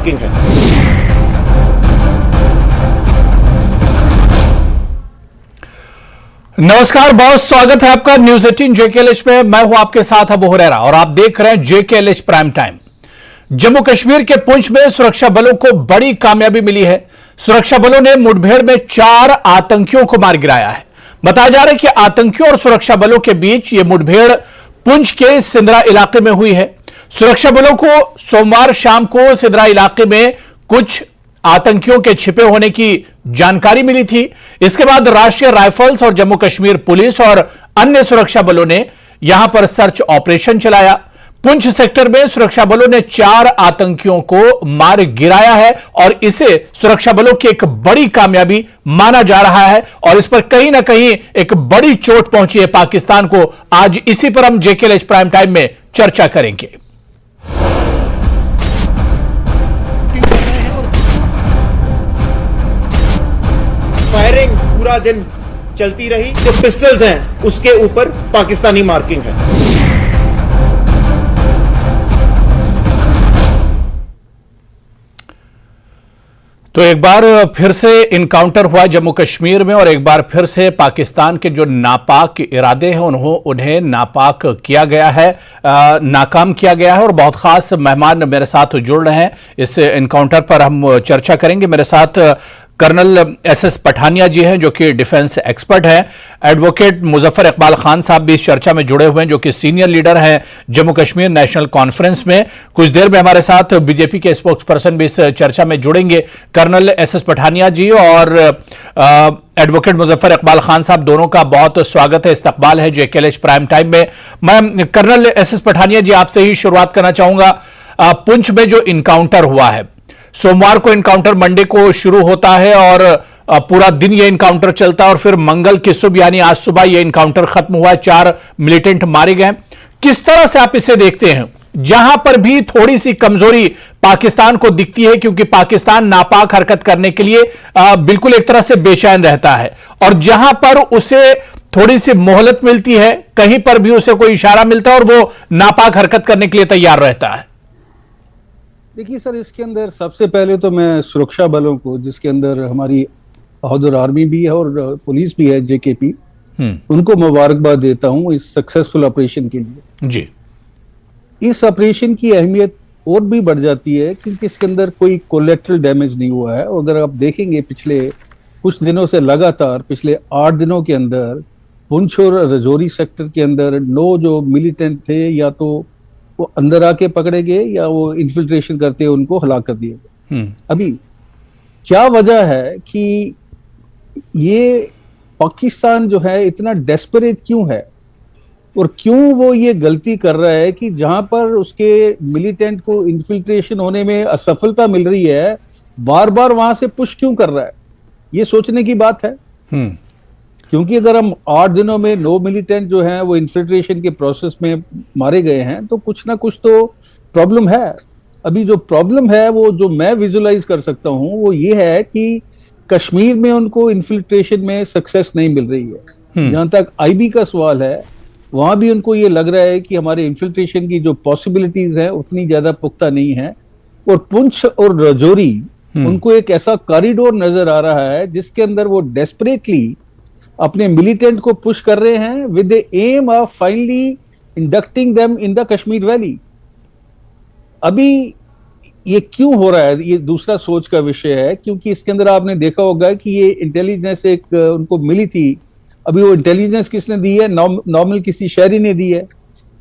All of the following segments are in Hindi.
मार्किंग है। नमस्कार, बहुत स्वागत है आपका न्यूज 18 जेकेएलएच पे। मैं हूं आपके साथ अबू हुरैरा और आप देख रहे हैं JKLH prime time. Jammu Kashmir के पुंछ में सुरक्षा बलों को बड़ी कामयाबी मिली है। सुरक्षा बलों ने मुठभेड़ में 4 आतंकियों को मार गिराया है। बताया जा रहा है कि आतंकियों और सुरक्षा बलों के बीच यह मुठभेड़ पुंछ के सिंदरा इलाके में हुई है। सुरक्षा बलों को सोमवार शाम को सिंदरा इलाके में कुछ आतंकियों के छिपे होने की जानकारी मिली थी। इसके बाद राष्ट्रीय राइफल्स और जम्मू कश्मीर पुलिस और अन्य सुरक्षा बलों ने यहां पर सर्च ऑपरेशन चलाया। पुंछ सेक्टर में सुरक्षा बलों ने 4 आतंकियों को मार गिराया है और इसे सुरक्षा बलों की एक बड़ी कामयाबी माना जा रहा है और इस पर कहीं ना कहीं एक बड़ी चोट पहुंची है पाकिस्तान को। आज इसी पर हम जेकेएलएच प्राइम टाइम में चर्चा करेंगे। फायरिंग पूरा दिन चलती रही। जो पिस्टल्स हैं उसके ऊपर पाकिस्तानी मार्किंग है। तो एक बार फिर से इनकाउंटर हुआ जम्मू कश्मीर में और एक बार फिर से पाकिस्तान के जो नापाक इरादे हैं उन्हें नापाक किया गया है, नाकाम किया गया है। और बहुत खास मेहमान मेरे साथ जुड़ रहे हैं। इस इनकाउंटर पर हम चर्चा करेंगे। मेरे साथ कर्नल एसएस पठानिया जी हैं जो कि डिफेंस एक्सपर्ट हैं। एडवोकेट मुजफ्फर इकबाल खान साहब भी इस चर्चा में जुड़े हुए हैं जो कि सीनियर लीडर हैं जम्मू कश्मीर नेशनल कॉन्फ्रेंस में। कुछ देर में हमारे साथ बीजेपी के स्पोक्स पर्सन भी इस चर्चा में जुड़ेंगे। कर्नल एसएस पठानिया जी और एडवोकेट मुजफ्फर इकबाल खान साहब दोनों का बहुत स्वागत है, इस्तकबाल है जेकेएलएच प्राइम टाइम में। मैं कर्नल एसएस पठानिया जी आपसे ही शुरुआत करना चाहूंगा। पुंछ में जो इनकाउंटर हुआ है, सोमवार को इनकाउंटर मंडे को शुरू होता है और पूरा दिन यह इनकाउंटर चलता है और फिर मंगल की सुबह यानी आज सुबह यह इनकाउंटर खत्म हुआ है। 4 मिलिटेंट मारे गए। किस तरह से आप इसे देखते हैं? जहां पर भी थोड़ी सी कमजोरी पाकिस्तान को दिखती है क्योंकि पाकिस्तान नापाक हरकत करने के लिए बिल्कुल एक तरह से बेचैन रहता है और जहां पर उसे थोड़ी सी मोहलत मिलती है, कहीं पर भी उसे कोई इशारा मिलता है और वो नापाक हरकत करने के लिए तैयार रहता है। देखिए सर, इसके अंदर सबसे पहले तो मैं सुरक्षा बलों को, जिसके अंदर हमारी बहादुर आर्मी भी है और पुलिस भी है जेकेपी, उनको मुबारकबाद देता हूं इस सक्सेसफुल ऑपरेशन के लिए। जी, इस ऑपरेशन की अहमियत और भी बढ़ जाती है क्योंकि इसके अंदर कोई कोलेट्रल डैमेज नहीं हुआ है। और अगर आप देखेंगे पिछले कुछ दिनों से लगातार पिछले 8 दिनों के अंदर पुंछ और रजौरी सेक्टर के अंदर 9 जो मिलिटेंट थे या तो वो अंदर आके पकड़े गए या वो इन्फिल्ट्रेशन करते हुए उनको हलाक कर दिए गए। अभी क्या वजह है कि ये पाकिस्तान जो है इतना डेस्परेट क्यों है और क्यों वो ये गलती कर रहा है कि जहां पर उसके मिलिटेंट को इन्फिल्ट्रेशन होने में असफलता मिल रही है, बार बार वहां से पुश क्यों कर रहा है? ये सोचने की बात है। क्योंकि अगर हम 8 दिनों में 9 मिलिटेंट जो हैं वो इन्फिल्ट्रेशन के प्रोसेस में मारे गए हैं तो कुछ ना कुछ तो प्रॉब्लम है। अभी जो प्रॉब्लम है वो जो मैं विजुलाइज कर सकता हूं वो ये है कि कश्मीर में उनको इन्फिल्ट्रेशन में सक्सेस नहीं मिल रही है। जहां तक आईबी का सवाल है, वहां भी उनको ये लग रहा है कि हमारे इन्फिल्ट्रेशन की जो पॉसिबिलिटीज है उतनी ज्यादा पुख्ता नहीं है। और पुंछ और रजौरी उनको एक ऐसा कॉरिडोर नजर आ रहा है जिसके अंदर वो डेस्परेटली अपने मिलिटेंट को पुश कर रहे हैं with the aim of finally inducting them in the Kashmir valley. अभी ये क्यों हो रहा है, ये दूसरा सोच का विषय है क्योंकि इसके अंदर आपने देखा होगा कि ये इंटेलिजेंस एक उनको मिली थी। अभी वो इंटेलिजेंस किसने दी है? नॉर्मल किसी शहरी ने दी है।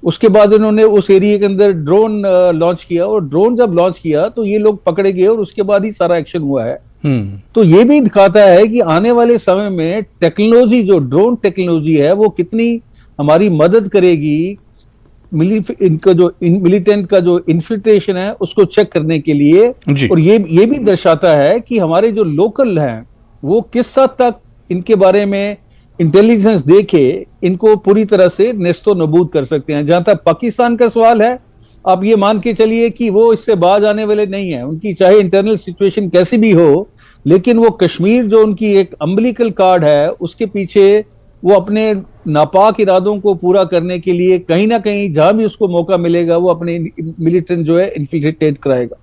उसके बाद उन्होंने उस एरिया के अंदर ड्रोन लॉन्च किया और ड्रोन जब लॉन्च किया तो ये लोग पकड़े गए और उसके बाद ही सारा एक्शन हुआ है। तो ये भी दिखाता है कि आने वाले समय में टेक्नोलॉजी, जो ड्रोन टेक्नोलॉजी है, वो कितनी हमारी मदद करेगी इनका जो मिलिटेंट का जो इन्फिल्ट्रेशन है उसको चेक करने के लिए। और ये भी दर्शाता है कि हमारे जो लोकल हैं वो किस हद तक इनके बारे में इंटेलिजेंस देके इनको पूरी तरह से नेस्तो नबूद कर सकते हैं। जहां तक पाकिस्तान का सवाल है, आप ये मान के चलिए कि वो इससे बाज आने वाले नहीं है। उनकी चाहे इंटरनल सिचुएशन कैसी भी हो, लेकिन वो कश्मीर जो उनकी एक अम्बिलिकल कार्ड है उसके पीछे वो अपने नापाक इरादों को पूरा करने के लिए कहीं ना कहीं जहां भी उसको मौका मिलेगा वो अपने मिलिटेंट जो है इन्फिल्ट्रेट कराएगा।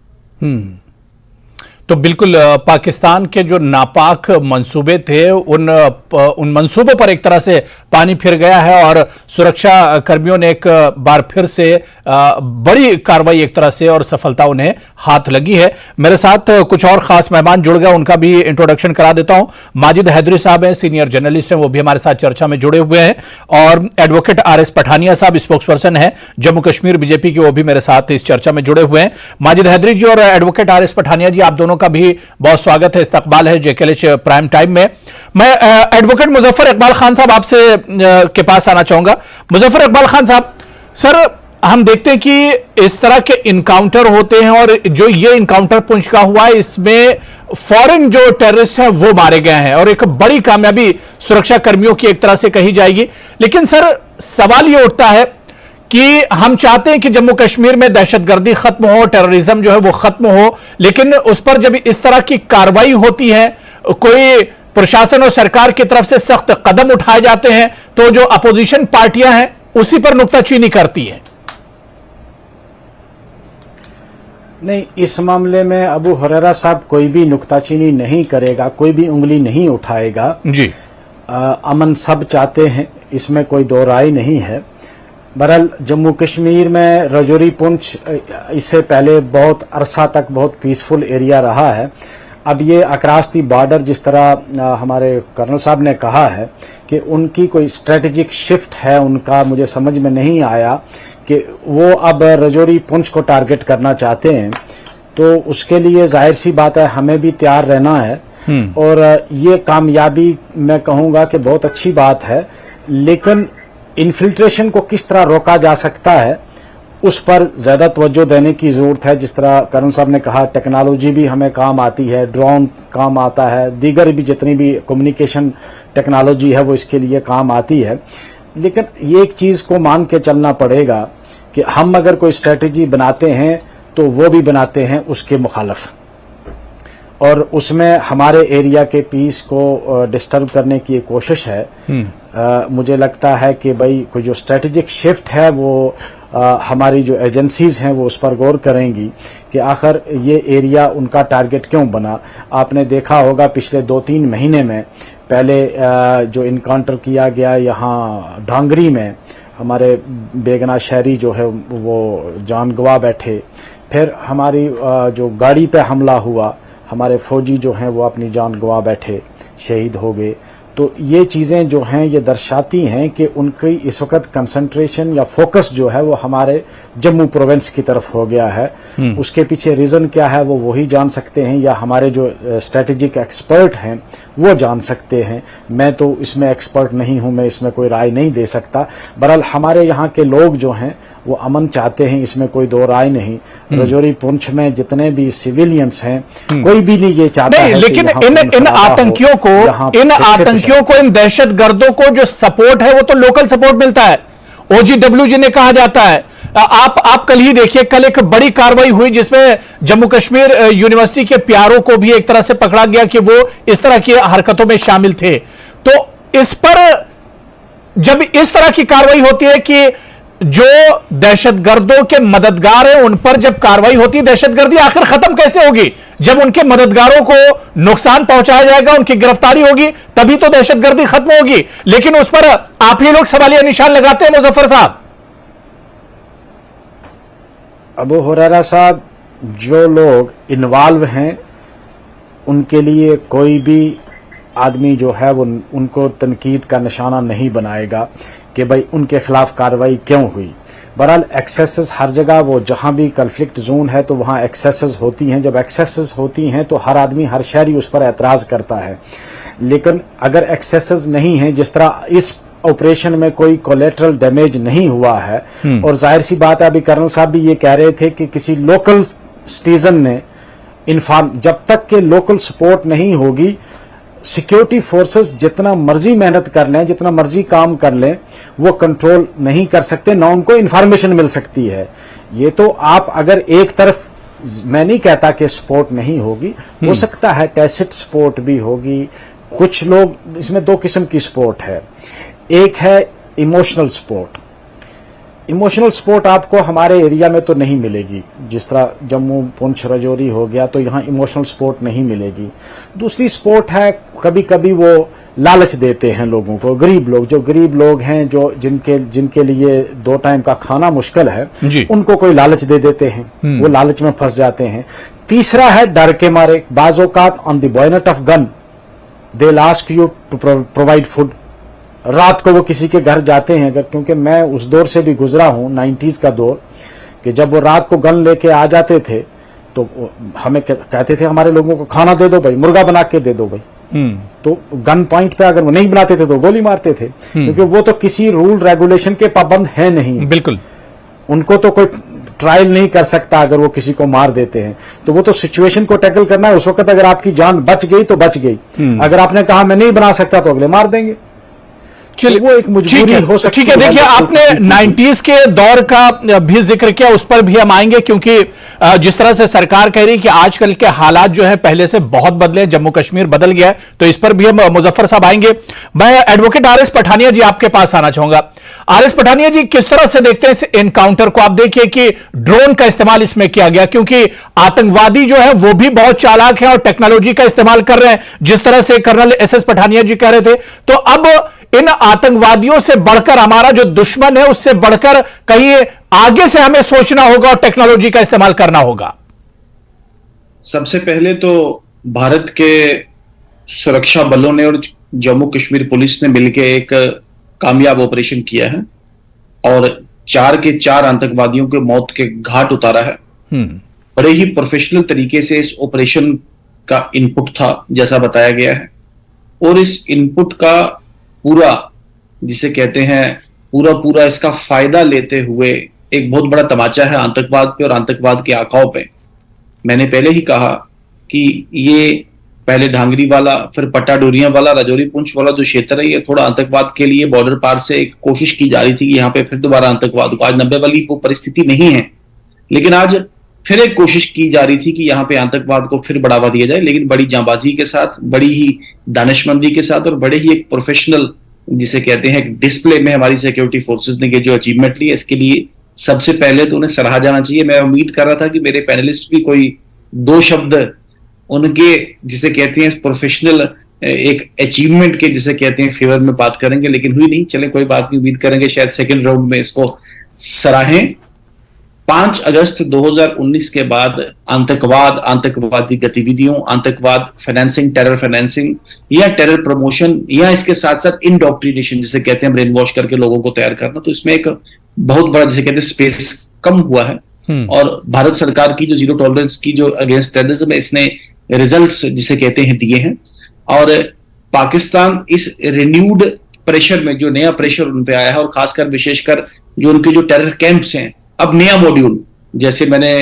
तो बिल्कुल पाकिस्तान के जो नापाक मंसूबे थे उन मंसूबों पर एक तरह से पानी फिर गया है और सुरक्षा कर्मियों ने एक बार फिर से बड़ी कार्रवाई एक तरह से और सफलता उन्हें हाथ लगी है। मेरे साथ कुछ और खास मेहमान जुड़ गए, उनका भी इंट्रोडक्शन करा देता हूं। माजिद हैदरी साहब हैं, सीनियर जर्नलिस्ट हैं, वो भी हमारे साथ चर्चा में जुड़े हुए हैं। और एडवोकेट आर.एस. पठानिया साहब स्पोक्सपर्सन हैं जम्मू कश्मीर बीजेपी के, वो भी मेरे साथ इस चर्चा में जुड़े हुए हैं। माजिद हैदरी जी और एडवोकेट आर.एस. पठानिया जी, आप दोनों का भी बहुत स्वागत है, इस्तकबाल है जेकेएलएच प्राइम टाइम में। मैं एडवोकेट मुजफ्फर इकबाल खान साहब आपसे के पास आना चाहूंगा। मुजफ्फर इकबाल खान साहब, सर हम देखते हैं कि इस तरह के इनकाउंटर होते हैं और जो ये इनकाउंटर पुंछ का हुआ है इसमें फॉरेन जो टेररिस्ट हैं वो मारे गए हैं और एक बड़ी कामयाबी सुरक्षा कर्मियों की एक तरह से कही जाएगी। लेकिन सर सवाल ये उठता है कि हम चाहते हैं कि जम्मू कश्मीर में दहशतगर्दी खत्म हो, टेररिज्म जो है वो खत्म हो, लेकिन उस पर जब इस तरह की कार्रवाई होती है, कोई प्रशासन और सरकार की तरफ से सख्त कदम उठाए जाते हैं, तो जो अपोजिशन पार्टियां हैं उसी पर नुक्ताचीनी करती हैं। नहीं, इस मामले में अबू हुरैरा साहब कोई भी नुक्ताचीनी नहीं करेगा, कोई भी उंगली नहीं उठाएगा जी। अमन सब चाहते हैं, इसमें कोई दो राय नहीं है। बहरहाल जम्मू कश्मीर में रजौरी पुंछ इससे पहले बहुत अरसा तक बहुत पीसफुल एरिया रहा है। अब ये अक्रॉस दी बॉर्डर जिस तरह हमारे कर्नल साहब ने कहा है कि उनकी कोई स्ट्रेटेजिक शिफ्ट है, उनका मुझे समझ में नहीं आया कि वो अब रजौरी पुंछ को टारगेट करना चाहते हैं। तो उसके लिए जाहिर सी बात है हमें भी तैयार रहना है और ये कामयाबी मैं कहूँगा कि बहुत अच्छी बात है, लेकिन इन्फिल्ट्रेशन को किस तरह रोका जा सकता है उस पर ज्यादा तवज्जो देने की जरूरत है। जिस तरह कर्नल साहब ने कहा, टेक्नोलॉजी भी हमें काम आती है, ड्रोन काम आता है, दीगर भी जितनी भी कम्युनिकेशन टेक्नोलॉजी है वो इसके लिए काम आती है। लेकिन ये एक चीज को मान के चलना पड़ेगा कि हम अगर कोई स्ट्रेटेजी बनाते हैं तो वो भी बनाते हैं उसके मुखालफ, और उसमें हमारे एरिया के पीस को डिस्टर्ब करने की एक कोशिश है। मुझे लगता है कि भाई कोई जो स्ट्रेटेजिक शिफ्ट है वो हमारी जो एजेंसीज हैं वो उस पर गौर करेंगी कि आखिर ये एरिया उनका टारगेट क्यों बना। आपने देखा होगा पिछले 2-3 महीने में पहले जो इनकाउंटर किया गया यहाँ डांगरी में, हमारे बेगना शहरी जो है वो जान गंवा बैठे, फिर हमारी जो गाड़ी पे हमला हुआ, हमारे फौजी जो हैं वो अपनी जान गंवा बैठे, शहीद हो गए। तो ये चीजें जो हैं ये दर्शाती हैं कि उनकी इस वक्त कंसंट्रेशन या फोकस जो है वो हमारे जम्मू प्रोविंस की तरफ हो गया है। उसके पीछे रीजन क्या है वो वही जान सकते हैं या हमारे जो स्ट्रेटेजिक एक्सपर्ट हैं वो जान सकते हैं। मैं तो इसमें एक्सपर्ट नहीं हूं, मैं इसमें कोई राय नहीं दे सकता। बहरहाल हमारे यहाँ के लोग जो हैं वो अमन चाहते हैं, इसमें कोई दो राय नहीं। रजौरी पुंछ में जितने भी सिविलियंस हैं कोई भी नहीं ये चाहता है, लेकिन इन आतंकियों को इन दहशतगर्दों को जो सपोर्ट है वो तो लोकल सपोर्ट मिलता है, OGW जिन्हें कहा जाता है। आप कल ही देखिए, कल एक बड़ी कार्रवाई हुई जिसमें जम्मू कश्मीर यूनिवर्सिटी के प्यारों को भी एक तरह से पकड़ा गया कि वो इस तरह की हरकतों में शामिल थे। तो इस पर जब इस तरह की कार्रवाई होती है कि जो दहशतगर्दों के मददगार हैं उन पर जब कार्रवाई होती है, दहशतगर्दी आखिर खत्म कैसे होगी? जब उनके मददगारों को नुकसान पहुंचाया जाएगा, उनकी गिरफ्तारी होगी, तभी तो दहशतगर्दी खत्म होगी। लेकिन उस पर आप ही लोग सवालिया निशान लगाते हैं मुजफ्फर साहब। अबू हुरैरा साहब, जो लोग इन्वॉल्व हैं उनके लिए कोई भी आदमी जो है वो उनको तनकीद का निशाना नहीं बनाएगा कि भाई उनके खिलाफ कार्रवाई क्यों हुई। बहरहाल एक्सेसेस हर जगह, वो जहां भी कन्फ्लिक्ट जोन है तो वहां एक्सेसेस होती हैं। जब एक्सेसेस होती हैं तो हर आदमी, हर शहरी उस पर एतराज करता है। लेकिन अगर एक्सेसेस नहीं है, जिस तरह इस ऑपरेशन में कोई कोलेटरल डैमेज नहीं हुआ है, और जाहिर सी बात है, अभी कर्नल साहब भी ये कह रहे थे कि किसी लोकल सिटीजन ने इन्फॉर्म, जब तक के लोकल सपोर्ट नहीं होगी, सिक्योरिटी फोर्सेस जितना मर्जी मेहनत कर लें, जितना मर्जी काम कर लें, वो कंट्रोल नहीं कर सकते, ना उनको इन्फॉर्मेशन मिल सकती है। ये तो आप अगर एक तरफ, मैं नहीं कहता कि सपोर्ट नहीं होगी, हो सकता है टैसिट सपोर्ट भी होगी। कुछ लोग, इसमें दो किस्म की सपोर्ट है। एक है इमोशनल सपोर्ट, इमोशनल सपोर्ट आपको हमारे एरिया में तो नहीं मिलेगी। जिस तरह जम्मू, पुंछ, राजौरी हो गया तो यहाँ इमोशनल सपोर्ट नहीं मिलेगी। दूसरी सपोर्ट है, कभी कभी वो लालच देते हैं लोगों को, गरीब लोग, जो गरीब लोग हैं, जो जिनके लिए 2 टाइम का खाना मुश्किल है, उनको कोई लालच दे देते हैं, वो लालच में फंस जाते हैं। तीसरा है डर के मारे, बाज़ औक़ात on the bayonet of gun they will ask you to provide food. रात को वो किसी के घर जाते हैं, अगर, क्योंकि मैं उस दौर से भी गुजरा हूं, 90s का दौर, कि जब वो रात को गन लेके आ जाते थे तो हमें कहते थे हमारे लोगों को खाना दे दो भाई, मुर्गा बना के दे दो भाई। तो गन पॉइंट पे अगर वो नहीं बनाते थे तो गोली मारते थे, क्योंकि वो तो किसी रूल रेगुलेशन के पाबंद है नहीं। बिल्कुल, उनको तो कोई ट्रायल नहीं कर सकता अगर वो किसी को मार देते हैं। तो वो तो सिचुएशन को टैकल करना है। उस वक्त अगर आपकी जान बच गई तो बच गई, अगर आपने कहा मैं नहीं बना सकता तो अगले मार देंगे। चलिए, वो एक मजबूरी हो सकती है। ठीक है, देखिए आपने 90s के दौर का भी जिक्र किया, उस पर भी हम आएंगे, क्योंकि जिस तरह से सरकार कह रही है कि आजकल के हालात जो है पहले से बहुत बदले, जम्मू कश्मीर बदल गया है, तो इस पर भी हम मुजफ्फर साहब आएंगे। मैं एडवोकेट आर एस पठानिया जी आपके पास आना चाहूंगा। आर एस पठानिया जी, किस तरह से देखते हैं इस एनकाउंटर को? आप देखिए कि ड्रोन का इस्तेमाल इसमें किया गया, क्योंकि आतंकवादी जो है वो भी बहुत चालाक है और टेक्नोलॉजी का इस्तेमाल कर रहे हैं, जिस तरह से कर्नल एस पठानिया जी कह रहे थे। तो अब इन आतंकवादियों से बढ़कर हमारा जो दुश्मन है, उससे बढ़कर कहीं आगे से हमें सोचना होगा और टेक्नोलॉजी का इस्तेमाल करना होगा। सबसे पहले तो भारत के सुरक्षा बलों ने और जम्मू कश्मीर पुलिस ने मिलकर एक कामयाब ऑपरेशन किया है और 4 के 4 आतंकवादियों के मौत के घाट उतारा है। बड़े ही प्रोफेशनल तरीके से इस ऑपरेशन का इनपुट था, जैसा बताया गया है, और इस इनपुट का पूरा, जिसे कहते हैं पूरा इसका फायदा लेते हुए एक बहुत बड़ा तमाचा है आतंकवाद पे और आतंकवाद के आकाओं पे। मैंने पहले ही कहा कि ये पहले ढांगरी वाला, फिर पट्टाडोरिया वाला, राजौरी पुंछ वाला जो क्षेत्र है, ये थोड़ा आतंकवाद के लिए बॉर्डर पार से एक कोशिश की जा रही थी कि यहाँ पे फिर दोबारा आतंकवाद को, आज 90 वाली वो परिस्थिति नहीं है, लेकिन आज फिर एक कोशिश की जा रही थी कि यहाँ पे आतंकवाद को फिर बढ़ावा दिया जाए, लेकिन बड़ी जांबाजी के साथ, बड़ी ही दानिशमंदी के साथ और बड़े ही एक प्रोफेशनल, जिसे कहते हैं डिस्प्ले में हमारी सिक्योरिटी फोर्सेस ने जो अचीवमेंट ली है, इसके लिए सबसे पहले तो उन्हें सराहा जाना चाहिए। मैं उम्मीद कर रहा था कि मेरे पैनलिस्ट भी कोई 2 शब्द उनके, जिसे कहते हैं प्रोफेशनल एक अचीवमेंट के, जिसे कहते हैं फेवर में बात करेंगे, लेकिन हुई नहीं। चले कोई बात नहीं, उम्मीद करेंगे शायद सेकेंड राउंड में इसको सराहें। 5 अगस्त 2019 के बाद आतंकवाद, आतंकवादी गतिविधियों, आतंकवाद फाइनेंसिंग, टेरर फाइनेंसिंग या टेरर प्रमोशन या इसके साथ साथ इंडोक्ट्रिनेशन, जिसे कहते हैं ब्रेन वॉश करके लोगों को तैयार करना, तो इसमें एक बहुत बड़ा, जिसे कहते हैं स्पेस कम हुआ है। और भारत सरकार की जो जीरो टॉलरेंस की जो अगेंस्ट टेररिज्म है, इसने रिजल्ट्स, जिसे कहते हैं, दिए हैं। और पाकिस्तान इस रिन्यूड प्रेशर में, जो नया प्रेशर उन पे आया है, और खासकर विशेषकर जो उनके जो टेरर कैंप्स हैं, अब नया मॉड्यूल, जैसे मैंने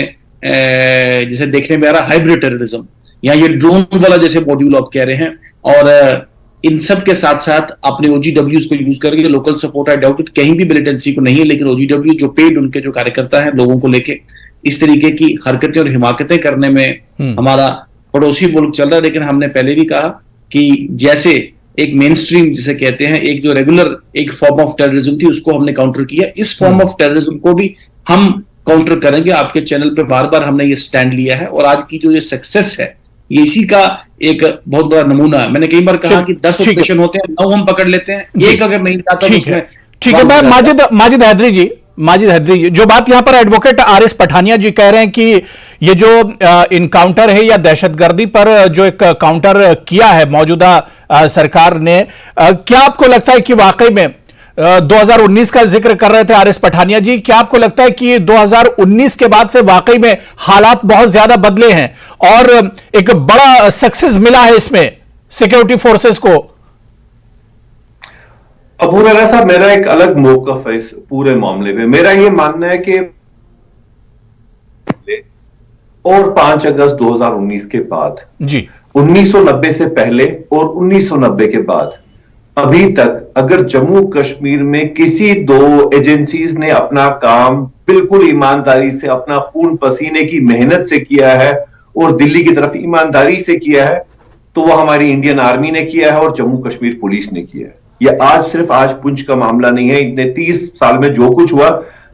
जिसे देखने में आ रहा हाइब्रिड टेररिज्म या ये ड्रोन वाला जैसे मॉड्यूल आप कह रहे हैं, और इन सब के साथ साथ अपने OGWs को यूज करके local support, I doubt it कहीं भी मिलिटेंसी को नहीं है, लेकिन OGW जो पेड उनके जो कार्यकर्ता हैं लोगों को लेके इस तरीके की हरकतें और हिमाकतें करने में हमारा पड़ोसी मुल्क चल रहा है। लेकिन हमने पहले भी कहा कि जैसे एक मेन स्ट्रीम, जिसे कहते हैं, एक जो रेगुलर एक फॉर्म ऑफ टेररिज्म थी, उसको हमने काउंटर किया, इस फॉर्म ऑफ टेररिज्म को भी हम काउंटर करेंगे। आपके चैनल पे बार बार हमने ये स्टैंड लिया है, और आज की जो ये सक्सेस है, ये इसी का एक बहुत बड़ा नमूना है। मैंने कई बार कहा कि 10 ऑपरेशन होते हैं, 9 हम पकड़ लेते हैं, एक अगर नहीं जाता तो उसमें ठीक है। मैं माजिद हैदरी जी, जो बात यहां पर एडवोकेट आर एस पठानिया जी कह रहे हैं कि ये जो इनकाउंटर है या दहशतगर्दी पर जो एक काउंटर किया है मौजूदा सरकार ने, क्या आपको लगता है कि वाकई में 2019 का जिक्र कर रहे थे आर एस पठानिया जी, क्या आपको लगता है कि 2019 के बाद से वाकई में हालात बहुत ज्यादा बदले हैं और एक बड़ा सक्सेस मिला है इसमें सिक्योरिटी फोर्सेस को? अबू हुरैरा साहब, मेरा एक अलग मौकफ है इस पूरे मामले में। मेरा यह मानना है कि और 5 अगस्त 2019 के बाद जी, 1990 से पहले और 1990 के बाद अभी तक अगर जम्मू कश्मीर में किसी 2 एजेंसीज ने अपना काम बिल्कुल ईमानदारी से, अपना खून पसीने की मेहनत से किया है और दिल्ली की तरफ ईमानदारी से किया है, तो वह हमारी इंडियन आर्मी ने किया है और जम्मू कश्मीर पुलिस ने किया है। यह आज सिर्फ आज पुंछ का मामला नहीं है, इतने 30 साल में जो कुछ हुआ,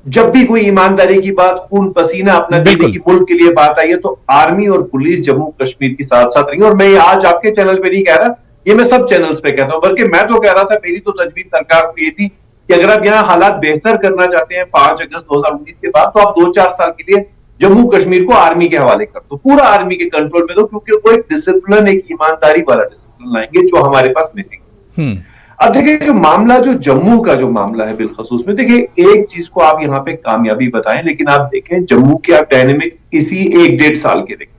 जब भी कोई ईमानदारी की बात, खून पसीना अपना देने की मुल्क के लिए बात आई है, तो आर्मी और पुलिस जम्मू कश्मीर की साथ साथ रही। और मैं ये आज आपके चैनल पे नहीं कह रहा, ये मैं सब चैनल्स पे कहता हूं, बल्कि मैं तो कह रहा था, मेरी तो तजवीज सरकार को ये थी कि अगर आप यहाँ हालात बेहतर करना चाहते हैं 5 अगस्त 2019 के बाद, तो आप 2-4 साल के लिए जम्मू कश्मीर को आर्मी के हवाले कर दो, पूरा आर्मी के कंट्रोल में दो, क्योंकि वो एक डिसिप्लिन, एक ईमानदारी वाला डिसिप्लिन लाएंगे जो हमारे पास मिसिंग। अब देखिए जो मामला, जो जम्मू का जो मामला है बिलखसूस में, देखिए एक चीज को आप यहाँ पे कामयाबी बताएं, लेकिन आप देखें जम्मू के आप डायनेमिक्स इसी 1-1.5 साल के देखें।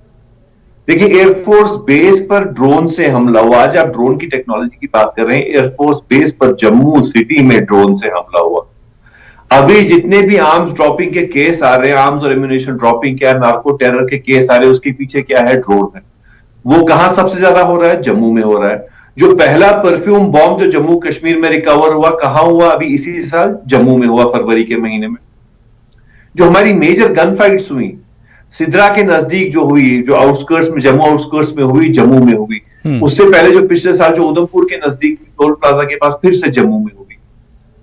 देखिए एयरफोर्स बेस पर ड्रोन से हमला हुआ, आज आप ड्रोन की टेक्नोलॉजी की बात कर रहे हैं, एयरफोर्स बेस पर जम्मू सिटी में ड्रोन से हमला हुआ। अभी जितने भी आर्म्स ड्रॉपिंग के केस आ रहे हैं, आर्म्स और एम्युनिशन ड्रॉपिंग क्या है, नार्को टेरर के केस आ रहे हैं, उसके पीछे क्या है, ड्रोन है। वो कहां सबसे ज्यादा हो रहा है, जम्मू में हो रहा है। जो पहला परफ्यूम बॉम्ब जो जम्मू कश्मीर में रिकवर हुआ, कहां हुआ, अभी इसी साल जम्मू में हुआ, फरवरी के महीने में। जो हमारी मेजर गन फाइट्स हुई सिद्रा के नजदीक जो हुई, जो आउटस्कर्ट्स में, जम्मू आउटस्कर्ट्स में हुई, जम्मू में हुई। उससे पहले जो पिछले साल जो उधमपुर के नजदीक टोल प्लाजा के पास फिर से जम्मू में हुई।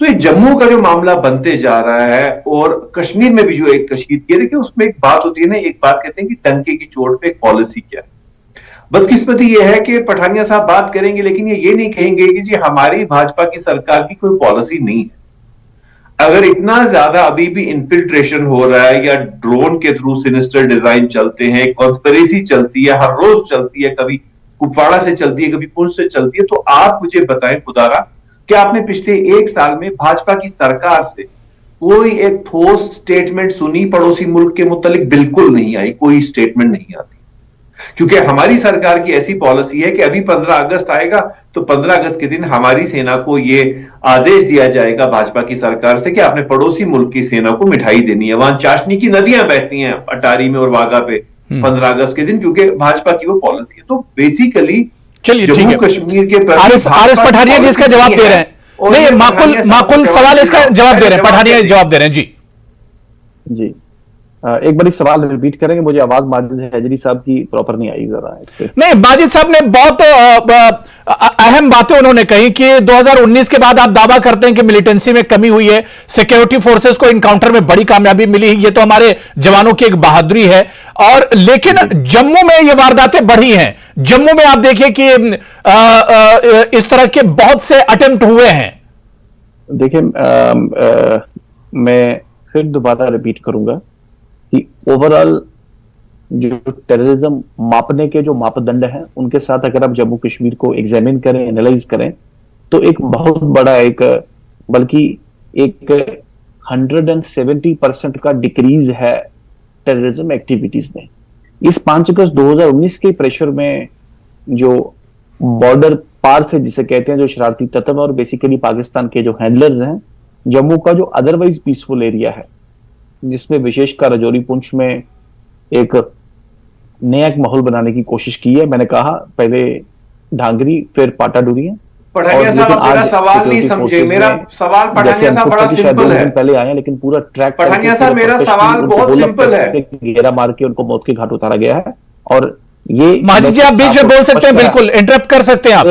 तो ये जम्मू का जो मामला बनते जा रहा है, और कश्मीर में भी जो एक कशीदगी है, देखिए उसमें एक बात होती है ना, एक बात कहते हैं कि टंके की चोट पे पॉलिसी क्या है। बदकिस्मती ये है कि पठानिया साहब बात करेंगे, लेकिन ये नहीं कहेंगे कि जी हमारी भाजपा की सरकार की कोई पॉलिसी नहीं है। अगर इतना ज्यादा अभी भी इन्फिल्ट्रेशन हो रहा है, या ड्रोन के थ्रू सिनिस्टर डिजाइन चलते हैं, कॉन्स्पिरेसी चलती है, हर रोज चलती है, कभी कुपवाड़ा से चलती है, कभी पुंछ से चलती है, तो आप मुझे बताएं खुदारा कि आपने पिछले 1 साल में भाजपा की सरकार से कोई एक ठोस स्टेटमेंट सुनी पड़ोसी मुल्क के मुतालिक? बिल्कुल नहीं आई, कोई स्टेटमेंट नहीं आती, क्योंकि हमारी सरकार की ऐसी पॉलिसी है कि अभी 15 अगस्त आएगा, तो 15 अगस्त के दिन हमारी सेना को यह आदेश दिया जाएगा भाजपा की सरकार से कि आपने पड़ोसी मुल्क की सेना को मिठाई देनी है। वहां चाशनी की नदियां बहती हैं अटारी में और वाघा पे 15 अगस्त के दिन, क्योंकि भाजपा की वो पॉलिसी है। तो बेसिकली चलिए जम्मू कश्मीर के आर.एस. पठानिया जी इसका जवाब दे रहे हैं, नहीं माकुल सवाल इसका जवाब दे रहे हैं, पठानिया जवाब दे रहे हैं। जी एक बार सवाल रिपीट करेंगे, मुझे आवाज माजिद हैदरी साहब की प्रॉपर नहीं आई जरा इस पे। नहीं, माजिद साहब ने बहुत अहम बातें उन्होंने कही कि 2019 के बाद आप दावा करते हैं कि मिलिटेंसी में कमी हुई है, सिक्योरिटी फोर्सेस को इनकाउंटर में बड़ी कामयाबी मिली है, ये तो हमारे जवानों की एक बहादुरी है, और लेकिन जम्मू में ये वारदातें बढ़ी हैं। जम्मू में आप देखिए कि इस तरह के बहुत से अटेम्प्ट हुए हैं। देखिए मैं फिर दोबारा रिपीट करूंगा कि ओवरऑल जो टेररिज्म मापने के जो मापदंड हैं, उनके साथ अगर आप जम्मू कश्मीर को एग्जामिन करें, एनालाइज करें, तो एक बहुत बड़ा बल्कि एक 170% का डिक्रीज है टेररिज्म एक्टिविटीज में। इस 5 अगस्त 2019 के प्रेशर में जो बॉर्डर पार से जिसे कहते हैं जो शरारती तत्व और बेसिकली पाकिस्तान के जो हैंडलर्स हैं, जम्मू का जो अदरवाइज पीसफुल एरिया है, जिसमें विशेषकर राजौरी पुंछ में एक नया माहौल बनाने की कोशिश की है। मैंने कहा पहले ढांगरी फिर पाटाडूरी है। पठानिया साहब मेरा सवाल नहीं समझे, मेरा सवाल पठानिया साहब बड़ा सिंपल है। पहले आए लेकिन पूरा ट्रैक पठानिया साहब मेरा सवाल बहुत सिंपल है। घेरा मार के उनको मौत के घाट उतारा गया है। और ये माजिद जी आप बीच में बोल सकते हैं, बिल्कुल इंटरप्ट कर सकते हैं आप।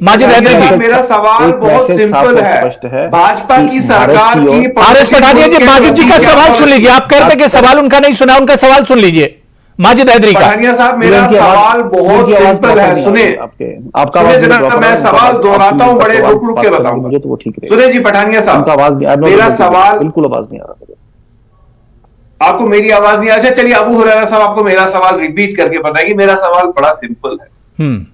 माजिद हैदरी जी मेरा सवाल बहुत सिंपल है, भाजपा की सरकार की आर.एस. पठानिया जी माजिद जी का सवाल सुन लीजिए। आप कहते हैं कि सवाल उनका नहीं सुना, उनका सवाल सुन लीजिए माजिद हैदरी का। पठानिया साहब मेरा सवाल बहुत सिंपल है, सुने आपका मैं सवाल दोहराता हूं, बड़े रुक रुक के बताऊंगा, मुझे तो वो ठीक है। सुने जी पठानिया साहब मेरा सवाल बिल्कुल आवाज नहीं आ रहा, आपको मेरी आवाज नहीं आ रही। चलिए अबू हुरैरा साहब आपको मेरा सवाल रिपीट करके बताएंगे। मेरा सवाल बड़ा सिंपल है,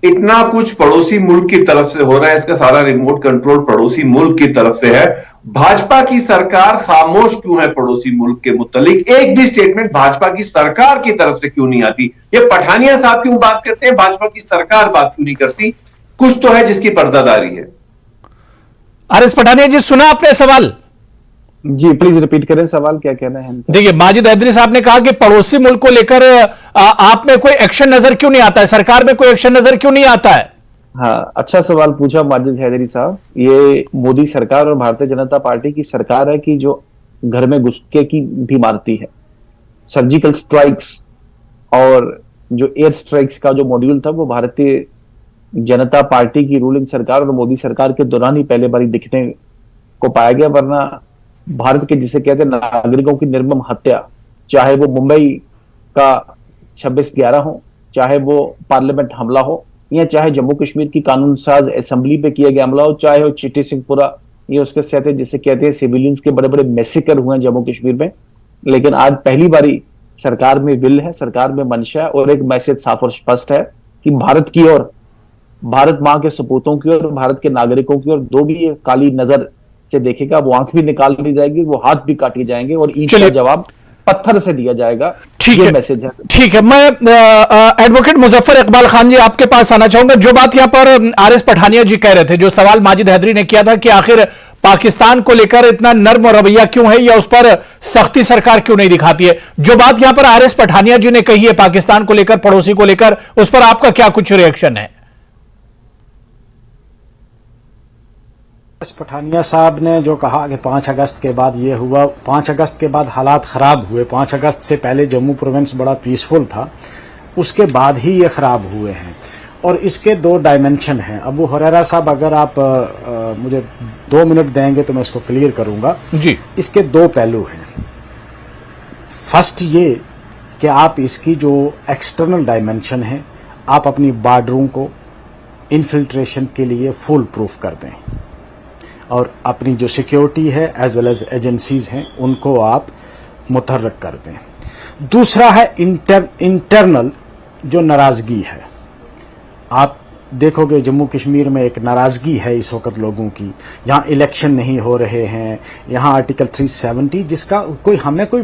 इतना कुछ पड़ोसी मुल्क की तरफ से हो रहा है, इसका सारा रिमोट कंट्रोल पड़ोसी मुल्क की तरफ से है, भाजपा की सरकार खामोश क्यों है पड़ोसी मुल्क के मुतालिक? एक भी स्टेटमेंट भाजपा की सरकार की तरफ से क्यों नहीं आती? ये पठानिया साहब क्यों बात करते हैं, भाजपा की सरकार बात क्यों नहीं करती? कुछ तो है जिसकी पर्दादारी है। आर.एस. पठानिया जी सुना आपने सवाल? जी प्लीज रिपीट करें, सवाल क्या कहना है? देखिए माजिद हैदरी साहब ने कहा कि पड़ोसी मुल्क को लेकर आप में कोई एक्शन नजर क्यों नहीं आता है, सरकार में कोई एक्शन नजर क्यों नहीं आता है? हाँ, अच्छा सवाल पूछा माजिद हैदरी साहब। ये मोदी सरकार और भारतीय जनता पार्टी की सरकार है कि जो घर में घुस के की भी मारती है। सर्जिकल स्ट्राइक्स और जो एयर स्ट्राइक्स का जो मॉड्यूल था, वो भारतीय जनता पार्टी की रूलिंग सरकार और मोदी सरकार के दौरान ही पहले बार दिखने को पाया गया, वरना भारत के जिसे कहते हैं नागरिकों की निर्मम हत्या, चाहे वो मुंबई का 26/11 हो, चाहे वो पार्लियामेंट हमला हो, या चाहे जम्मू कश्मीर की कानून साज असेंबली पे किया गया हमला हो, चाहे वो चिट्टी सिंहपुरा, ये उसके साथ जिसे कहते हैं सिविलियंस के बड़े बड़े मैसेकर हुए हैं जम्मू कश्मीर में। लेकिन आज पहली बारी सरकार में विल है, सरकार में मंशा है, और एक मैसेज साफ और स्पष्ट है कि भारत की ओर, भारत मां के सपूतों की ओर, भारत के नागरिकों की ओर दो भी ये काली नजर से देखेगा, वो आंख भी निकाल ली जाएगी, वो हाथ भी काटे जाएंगे, और ईंट का जवाब पत्थर से दिया जाएगा। ठीक है, मैसेज है। ठीक है, मैं एडवोकेट मुजफ्फर इकबाल खान जी आपके पास आना चाहूंगा। जो बात यहां पर आरएस पठानिया जी कह रहे थे, जो सवाल माजिद हैदरी ने किया था कि आखिर पाकिस्तान को लेकर इतना नर्म रवैया क्यों है, या उस पर सख्ती सरकार क्यों नहीं दिखाती है, जो बात यहां पर आरएस पठानिया जी ने कही है पाकिस्तान को लेकर, पड़ोसी को लेकर, उस पर आपका क्या कुछ रिएक्शन है? पठानिया साहब ने जो कहा कि 5 अगस्त के बाद ये हुआ, 5 अगस्त के बाद हालात खराब हुए, 5 अगस्त से पहले जम्मू प्रोविंस बड़ा पीसफुल था, उसके बाद ही ये खराब हुए हैं। और इसके 2 डायमेंशन हैं। अबू हुरैरा साहब, अगर आप मुझे 2 मिनट देंगे तो मैं इसको क्लियर करूंगा जी। इसके 2 पहलू हैं। फर्स्ट ये कि आप इसकी जो एक्सटर्नल डायमेंशन है, आप अपनी बॉर्डरों को इन्फिल्ट्रेशन के लिए फुल प्रूफ कर दें, और अपनी जो सिक्योरिटी है एज वेल एज एजेंसीज हैं उनको आप मुतहर्रिक कर दें। दूसरा है इंटरनल जो नाराजगी है। आप देखोगे जम्मू कश्मीर में एक नाराजगी है इस वक्त लोगों की, यहाँ इलेक्शन नहीं हो रहे हैं, यहाँ आर्टिकल 370 जिसका हमें कोई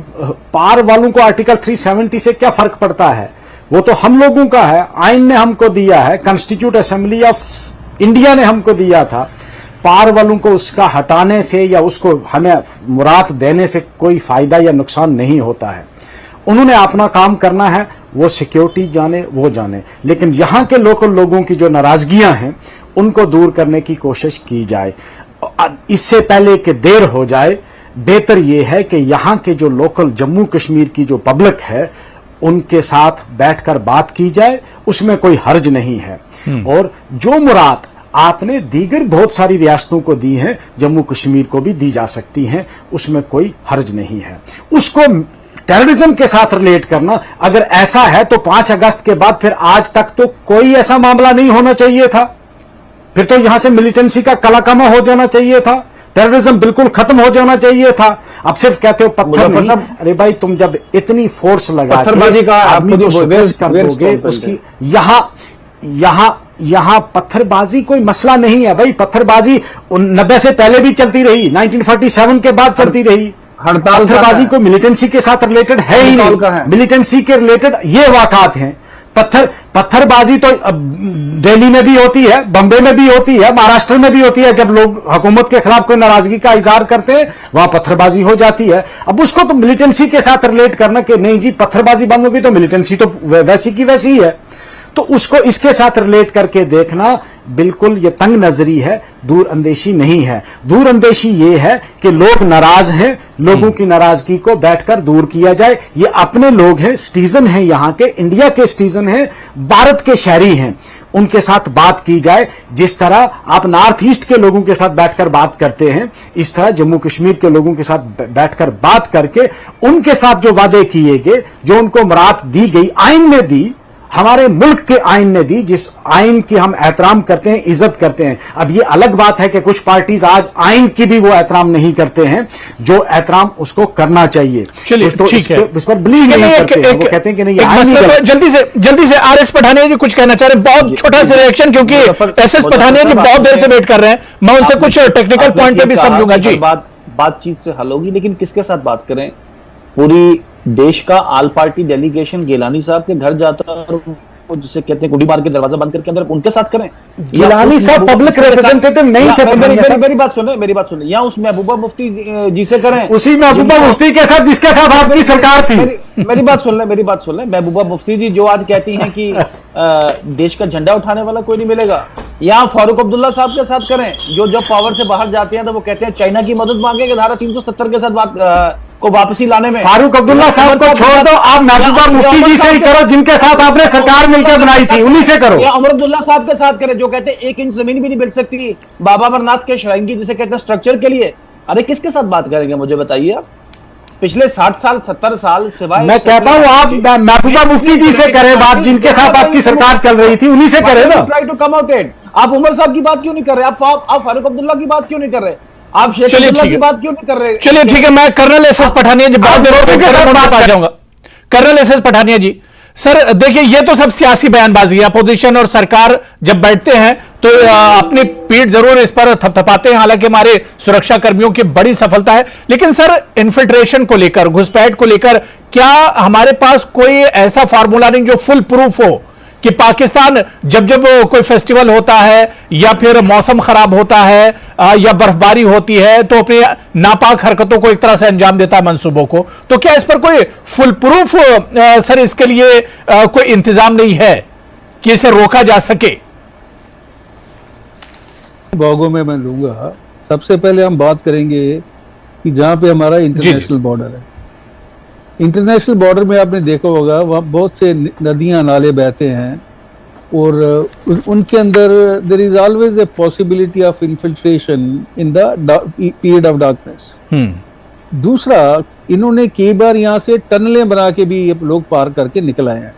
पार वालों को आर्टिकल 370 से क्या फर्क पड़ता है, वो तो हम लोगों का है, आइन ने हमको दिया है, कॉन्स्टिट्यूट असेंबली ऑफ इंडिया ने हमको दिया था। पार वालों को उसका हटाने से या उसको हमें मुराद देने से कोई फायदा या नुकसान नहीं होता है। उन्होंने अपना काम करना है, वो सिक्योरिटी जाने वो जाने, लेकिन यहां के लोकल लोगों की जो नाराजगियां हैं उनको दूर करने की कोशिश की जाए। इससे पहले कि देर हो जाए, बेहतर यह है कि यहां के जो लोकल जम्मू कश्मीर की जो पब्लिक है उनके साथ बैठकर बात की जाए, उसमें कोई हर्ज नहीं है। और जो मुराद आपने दीगर बहुत सारी रियासतों को दी हैं, जम्मू कश्मीर को भी दी जा सकती हैं, उसमें कोई हर्ज नहीं है। उसको टेररिज्म के साथ रिलेट करना, अगर ऐसा है तो 5 अगस्त के बाद फिर आज तक तो कोई ऐसा मामला नहीं होना चाहिए था, फिर तो यहां से मिलिटेंसी का कलाकमा हो जाना चाहिए था, टेररिज्म बिल्कुल खत्म हो जाना चाहिए था। अब सिर्फ कहते हो पत्थर नहीं, अरे भाई तुम जब इतनी फोर्स लगा के आदमी को शिकस्त कर दोगे, उसकी यहां पत्थरबाजी कोई मसला नहीं है भाई। पत्थरबाजी 90 से पहले भी चलती रही, 1947 के बाद चलती रही। हड़ताल पत्थरबाजी कोई मिलिटेंसी के साथ रिलेटेड है ही नहीं, मिलिटेंसी के रिलेटेड ये वाकआत हैं। पत्थरबाजी तो दिल्ली में भी होती है, बम्बे में भी होती है, महाराष्ट्र में भी होती है। जब लोग हुकूमत के खिलाफ कोई नाराजगी का इजहार करते हैं वहां पत्थरबाजी हो जाती है। अब उसको तो मिलिटेंसी के साथ रिलेट करना कि नहीं जी पत्थरबाजी बंद होगी तो मिलिटेंसी तो वैसी की वैसी ही है, तो उसको इसके साथ रिलेट करके देखना बिल्कुल ये तंग नजरी है, दूर अंदेशी नहीं है। दूर अंदेशी ये है कि लोग नाराज हैं, लोगों की नाराजगी को बैठकर दूर किया जाए। ये अपने लोग हैं, सिटीजन हैं, यहाँ के इंडिया के सिटीजन हैं, भारत के शहरी हैं, उनके साथ बात की जाए। जिस तरह आप नॉर्थ ईस्ट के लोगों के साथ बैठकर बात करते हैं, इस तरह जम्मू कश्मीर के लोगों के साथ बैठकर बात करके उनके साथ जो वादे किए गए, जो उनको मुराद दी गई, आइन ने दी, हमारे मुल्क के आइन ने दी, जिस आइन की हम एहतराम करते हैं, इज्जत करते हैं। अब ये अलग बात है कि कुछ पार्टीज आज आइन की भी वो एहतराम नहीं करते हैं जो एहतराम उसको करना चाहिए। चलिए ठीक है, उस पर बिलीव नहीं करते हैं, वो कहते हैं कि नहीं। जल्दी से आरएस पठानिया जी कुछ कहना चाह रहे हैं, बहुत छोटा सा रिएक्शन, क्योंकि एसएस पठानिया जी बहुत देर से वेट कर रहे हैं, मैं उनसे कुछ टेक्निकल पॉइंट पे भी समझूंगा जी। बातचीत से हल होगी, लेकिन किसके साथ बात करें? पूरी देश का ऑल पार्टी डेलीगेशन गिलानी साहब के घर जाता है और जिसे कहते हैं गुड़ी मार के दरवाजा बंद करके अंदर, उनके साथ करें? गिलानी साहब पब्लिक रिप्रेजेंटेटिव नहीं थे। मेरी बात सुने, या उस महबूबा मुफ्ती जी से करें, उसी महबूबा मुफ्ती के साथ जिसके साथ आपकी सरकार थी। मेरी बात सुन ले। महबूबा मुफ्ती जी जो आज कहती हैं कि देश का झंडा उठाने वाला कोई नहीं मिलेगा, या फारूक अब्दुल्ला साहब के साथ करें, जो जब पावर से बाहर जाते हैं तो वो कहते हैं चाइना की मदद मांगेंगे धारा 370 के साथ को वापसी लाने में। फारूक अब्दुल्ला साहब को छोड़ दो, आप महबूबा मुफ्ती जी से ही करो, जिनके साथ आपने सरकार मिलकर बनाई थी, उन्हीं से करो। या उमर अब्दुल्ला साहब के साथ करें, जो कहते हैं 1 इंच जमीन भी नहीं मिल सकती बाबा अमरनाथ के श्राइन की जिसे कहते हैं स्ट्रक्चर के लिए, अरे किसके साथ बात करेंगे मुझे बताइए आप? पिछले 60 साल 70 साल सिवाय मैं कहता हूं आप महबूबा मुफ्ती जी से करें बात, जिनके साथ आपकी सरकार चल रही थी, उन्हीं से करें ना। Try to come out it. आप उमर साहब की बात क्यों नहीं कर रहे? आप फारूक अब्दुल्ला की बात क्यों नहीं कर रहे? आप शेख अब्दुल्ला की बात क्यों नहीं कर रहे? चलिए ठीक है, मैं कर्नल एस एस पठानिया जी बात पास जाऊंगा। कर्नल एस एस पठानिया जी, सर देखिए ये तो सब सियासी बयानबाजी है। अपोजिशन और सरकार जब बैठते हैं तो अपनी पीठ जरूर इस पर थपथपाते हैं, हालांकि हमारे सुरक्षा कर्मियों की बड़ी सफलता है। लेकिन सर इन्फिल्ट्रेशन को लेकर, घुसपैठ को लेकर क्या हमारे पास कोई ऐसा फार्मूला नहीं जो फुल प्रूफ हो कि पाकिस्तान जब जब कोई फेस्टिवल होता है या फिर मौसम खराब होता है या बर्फबारी होती है तो अपनी नापाक हरकतों को एक तरह से अंजाम देता है, मंसूबों को? तो क्या इस पर कोई फुल प्रूफ सर इसके लिए कोई इंतजाम नहीं है कि इसे रोका जा सके? भागों में मैं लूंगा। सबसे पहले हम बात करेंगे कि जहां पे हमारा इंटरनेशनल बॉर्डर है। इंटरनेशनल बॉर्डर में आपने देखा होगा वहाँ बहुत से नदियां नाले बहते हैं और उनके अंदर there is always a possibility of infiltration in the period of darkness. दूसरा, इन्होंने कई बार यहाँ से टनलें बना के भी लोग पार करके निकल आए हैं।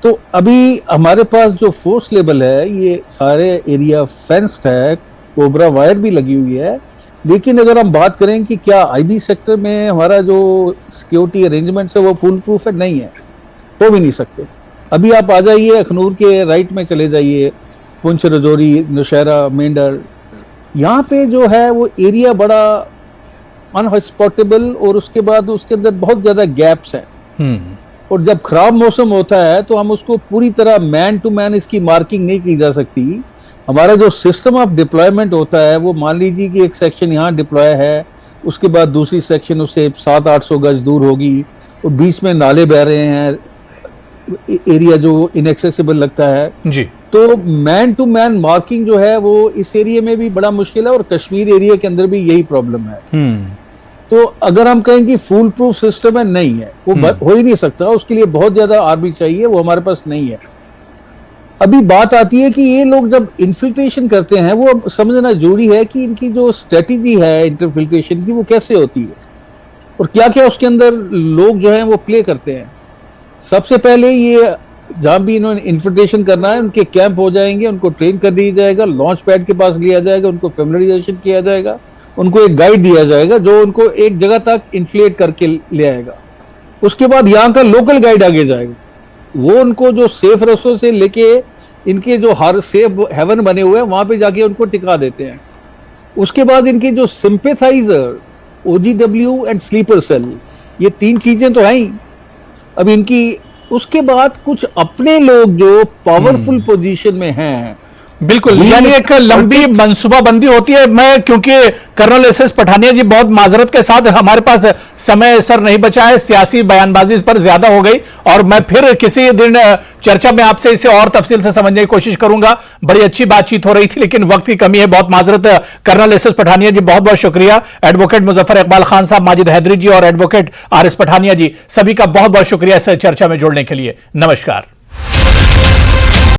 तो अभी हमारे पास जो फोर्स लेवल है ये सारे एरिया फेंस्ड है, कोबरा वायर भी लगी हुई है। लेकिन अगर हम बात करें कि क्या आईबी सेक्टर में हमारा जो सिक्योरिटी अरेंजमेंट्स है वो फुल प्रूफ है, नहीं है, हो भी नहीं सकते। अभी आप आ जाइए अखनूर के राइट में चले जाइए, पुंछ, रजौरी, नौशहरा, मेंढर, यहाँ पे जो है वो एरिया बड़ा अनहॉस्पिटेबल और उसके बाद उसके अंदर बहुत ज्यादा गैप्स हैं। और जब खराब मौसम होता है तो हम उसको पूरी तरह मैन टू मैन इसकी मार्किंग नहीं की जा सकती। हमारा जो सिस्टम ऑफ डिप्लॉयमेंट होता है वो मान लीजिए कि एक सेक्शन यहाँ डिप्लॉय है, उसके बाद दूसरी सेक्शन उससे 700-800 गज दूर होगी और बीच में नाले बह रहे हैं, एरिया जो इनएक्सेसिबल लगता है जी। तो मैन टू मैन मार्किंग जो है वो इस एरिया में भी बड़ा मुश्किल है और कश्मीर एरिया के अंदर भी यही प्रॉब्लम है। तो अगर हम कहें कि फुल प्रूफ सिस्टम है, नहीं है, वो हो ही नहीं सकता। उसके लिए बहुत ज्यादा आर्मी चाहिए, वो हमारे पास नहीं है। अभी बात आती है कि ये लोग जब इन्फिल्ट्रेशन करते हैं वो समझना जरूरी है कि इनकी जो स्ट्रेटेजी है इंटरफिल्ट्रेशन की वो कैसे होती है और क्या क्या उसके अंदर लोग जो हैं वो प्ले करते हैं। सबसे पहले ये जहां भी इन्होंने इन्फिल्ट्रेशन करना है उनके कैंप हो जाएंगे, उनको ट्रेन कर दिया जाएगा, लॉन्च पैड के पास लिया जाएगा, उनको फेमिलियराइजेशन किया जाएगा, उनको एक गाइड दिया जाएगा जो उनको एक जगह तक इन्फ्लेट करके ले आएगा। उसके बाद यहाँ का लोकल गाइड आगे जाएगा, वो उनको जो सेफ रास्तों से लेके इनके जो हर सेफ हेवन बने हुए हैं वहां पे जाके उनको टिका देते हैं। उसके बाद इनके जो sympathiser, OGW and sleeper cell, ये 3 चीजें तो हैं। अब इनकी उसके बाद कुछ अपने लोग जो पावरफुल पोजीशन में हैं, बिल्कुल, यानी एक लंबी मंसूबाबंदी होती है। मैं क्योंकि कर्नल एस एस पठानिया जी बहुत माजरत के साथ हमारे पास समय सर नहीं बचा है, सियासी बयानबाजी इस पर ज्यादा हो गई और मैं फिर किसी दिन चर्चा में आपसे इसे और तफसील से समझने की कोशिश करूंगा। बड़ी अच्छी बातचीत हो रही थी लेकिन वक्त की कमी है, बहुत माजरत। कर्नल एस एस पठानिया जी बहुत बहुत शुक्रिया। एडवोकेट मुजफ्फर इकबाल खान साहब, माजिद हैदरी जी और एडवोकेट आर एस पठानिया जी, सभी का बहुत बहुत शुक्रिया इस चर्चा में जुड़ने के लिए। नमस्कार।